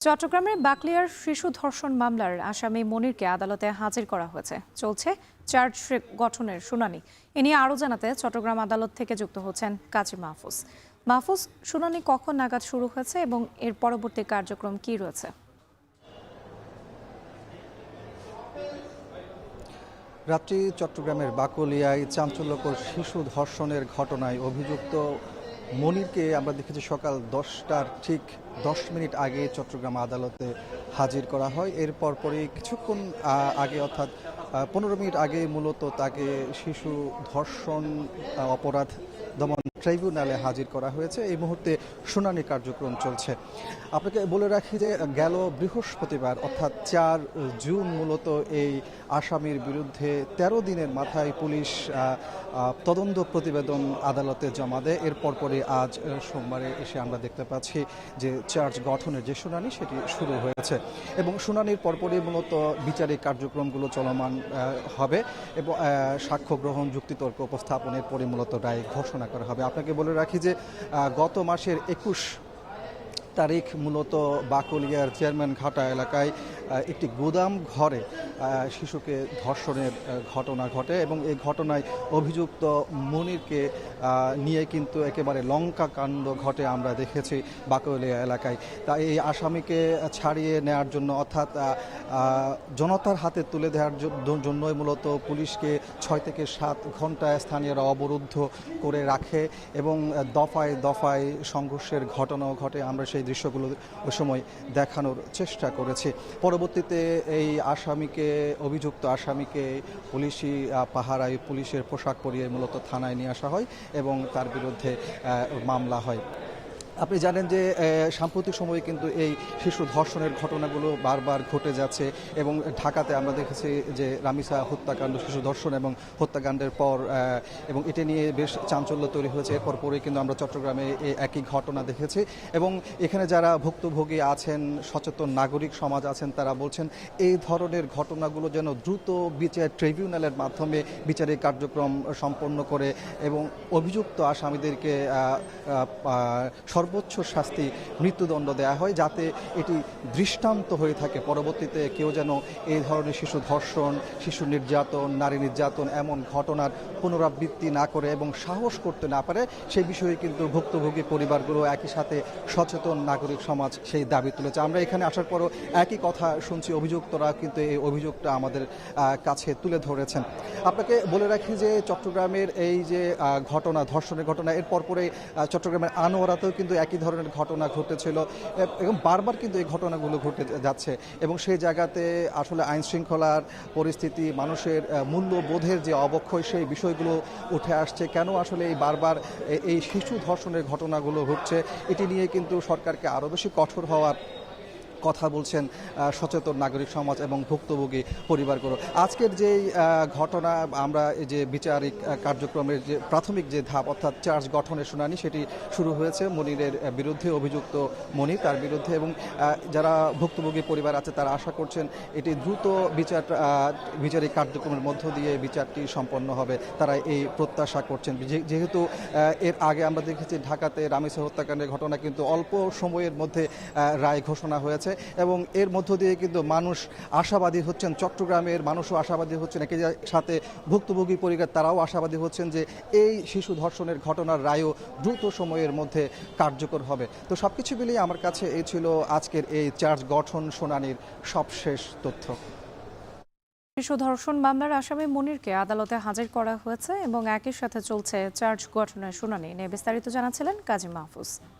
চট্টগ্রামের বাকলিয়ার শিশু ধর্ষণ মামলার আসামি মনিরকে আদালতে হাজির করা হয়েছে। চলছে চার্জ গঠনের শুনানি। এ নিয়ে আরও জানাতে চট্টগ্রাম আদালত থেকে যুক্ত হচ্ছেন কাজী মাহফুজ। মাহফুজ, শুনানি কখন নাগাদ শুরু হয়েছে এবং এর পরবর্তী কার্যক্রম কি রয়েছে? রাত্রি চট্টগ্রামের বাকলিয়ায় চাঞ্চল্যকর শিশু ধর্ষণের ঘটনায় অভিযুক্ত মনিরকে আমরা দেখেছি সকাল 10টার ঠিক 10 মিনিট আগে চট্টগ্রাম আদালতে হাজির করা হয়। এর পরপরই কিছুক্ষণ আগে অর্থাৎ 15 মিনিট আগে মূলত তাকে শিশু ধর্ষণ অপরাধ দমন ট্রাইব্যুনালে হাজির করা হয়েছে। এই মুহূর্তে শুনানি কার্যক্রম চলছে। আপনাকে বলে রাখি যে গেল বৃহস্পতিবার অর্থাৎ 4 জুন মূলত এই আসামির বিরুদ্ধে 13 দিনের মাথায় পুলিশ তদন্ত প্রতিবেদন আদালতে জমা দেয়। এর পরপরই আজ সোমবারে এসে আমরা দেখতে পাচ্ছি যে চার্জ গঠনের যে শুনানি সেটি শুরু হয়েছে এবং শুনানির পরপরই মূলত বিচারিক কার্যক্রমগুলো চলমান হবে এবং সাক্ষ্য গ্রহণ, যুক্তিতর্ক উপস্থাপনের পরে মূলত রায় ঘোষণা করা হবে। আপনাকে বলে রাখি যে গত মাসের 21 তারিখ মূলত বাকলিয়ার চেয়ারম্যান ঘাটা এলাকায় একটি গুদাম ঘরে শিশুকে ধর্ষণের ঘটনা ঘটে এবং এই ঘটনায় অভিযুক্ত মনিরকে নিয়ে কিন্তু একেবারে লঙ্কা কাণ্ড ঘটে আমরা দেখেছি বাকলিয়া এলাকায়। তাই এই আসামিকে ছাড়িয়ে নেওয়ার জন্য অর্থাৎ জনতার হাতে তুলে দেওয়ার জন্যই মূলত পুলিশকে 6 থেকে 7 ঘন্টা স্থানীয়রা অবরুদ্ধ করে রাখে এবং দফায় দফায় সংঘর্ষের ঘটনাও ঘটে। আমরা সেই দৃশ্যগুলো ওই সময় দেখানোর চেষ্টা করেছি। পরবর্তীতে এই অভিযুক্ত আসামিকে পুলিশি পাহারায় পুলিশের পোশাক পরিয়ে মূলত থানায় নিয়ে আসা হয় এবং তার বিরুদ্ধে মামলা হয়। আপনি জানেন যে সাম্প্রতিক সময়ে কিন্তু এই শিশু ধর্ষণের ঘটনাগুলো বারবার ঘটে যাচ্ছে এবং ঢাকাতে আমরা দেখেছি যে রামিসা হত্যাকাণ্ড, শিশু ধর্ষণ এবং হত্যাকাণ্ডের পর এবং এটা নিয়ে বেশ চাঞ্চল্য তৈরি হয়েছে। এরপর পরে কিন্তু আমরা চট্টগ্রামে একই ঘটনা দেখেছি এবং এখানে যারা ভুক্তভোগী আছেন, সচেতন নাগরিক সমাজ আছেন, তারা বলছেন এই ধরনের ঘটনাগুলো যেন দ্রুত বিচার ট্রাইব্যুনালের মাধ্যমে বিচারিক কার্যক্রম সম্পন্ন করে এবং অভিযুক্ত আসামিদেরকে সর্বোচ্চ শাস্তি মৃত্যুদণ্ড দেওয়া হয়, যাতে এটি দৃষ্টান্ত হয়ে থাকে। পরবর্তীতে কেউ যেন এই ধরনের শিশু ধর্ষণ, শিশু নির্যাতন, নারী নির্যাতন এমন ঘটনার পুনরাবৃত্তি না করে এবং সাহস করতে না পারে, সেই বিষয়ে কিন্তু ভুক্তভোগী পরিবারগুলো একই সাথে সচেতন নাগরিক সমাজ সেই দাবি তুলেছে। আমরা এখানে আসার পরও একই কথা শুনছি, অভিযুক্তরা কিন্তু এই অভিযোগটা আমাদের কাছে তুলে ধরেছেন। আপনাকে বলে রাখি যে চট্টগ্রামের এই যে ঘটনা, ধর্ষণের ঘটনা, এর পরপরে চট্টগ্রামের আনোয়ারাতেও কিন্তু একই ধরনের ঘটনা ঘটেছিল এবং বারবার কিন্তু এই ঘটনাগুলো ঘটে যাচ্ছে এবং সেই জায়গাতে আসলে আইন শৃঙ্খলার পরিস্থিতি, মানুষের মূল্যবোধের যে অবক্ষয়, সেই বিষয়গুলো উঠে আসছে। কেন আসলে এই বারবার এই শিশু ধর্ষণের ঘটনাগুলো ঘটছে, এটি নিয়ে কিন্তু সরকারকে আরও বেশি কঠোর হওয়ার কথা বলছেন সচেতন নাগরিক সমাজ এবং ভুক্তভোগী পরিবারগুলো। আজকের যেই ঘটনা, আমরা এই যে বিচারিক কার্যক্রমের যে প্রাথমিক যে ধাপ অর্থাৎ চার্জ গঠনের শুনানি, সেটি শুরু হয়েছে মনিরের বিরুদ্ধে, অভিযুক্ত মনির তার বিরুদ্ধে এবং যারা ভুক্তভোগী পরিবার আছে তারা আশা করছেন এটি দ্রুত বিচারিক কার্যক্রমের মধ্য দিয়ে বিচারটি সম্পন্ন হবে। তারা এই প্রত্যাশা করছেন, যেহেতু এর আগে আমরা দেখেছি ঢাকাতে রামিসা হত্যাকাণ্ডের ঘটনা কিন্তু অল্প সময়ের মধ্যে রায় ঘোষণা হয়েছে এবং এর মধ্য দিয়ে কিন্তু মানুষ আশাবাদী হচ্ছেন, চট্টগ্রামের মানুষও আশাবাদী হচ্ছেন, একই সাথে ভুক্তভোগী পরিবার তারাও আশাবাদী হচ্ছেন যে এই শিশু ধর্ষণের ঘটনার রায়ও দ্রুত সময়ের মধ্যে কার্যকর হবে। তো সবকিছু মিলিয়ে আমার কাছে এই ছিল আজকের এই চার্জ গঠন শুনানির সবশেষ তথ্য। শিশু ধর্ষণ মামলার আসামি মনিরকে আদালতে হাজির করা হয়েছে এবং একই সাথে চলছে চার্জ গঠনের শুনানি নিয়ে বিস্তারিত জানাচ্ছিলেন কাজী মাহফুজ।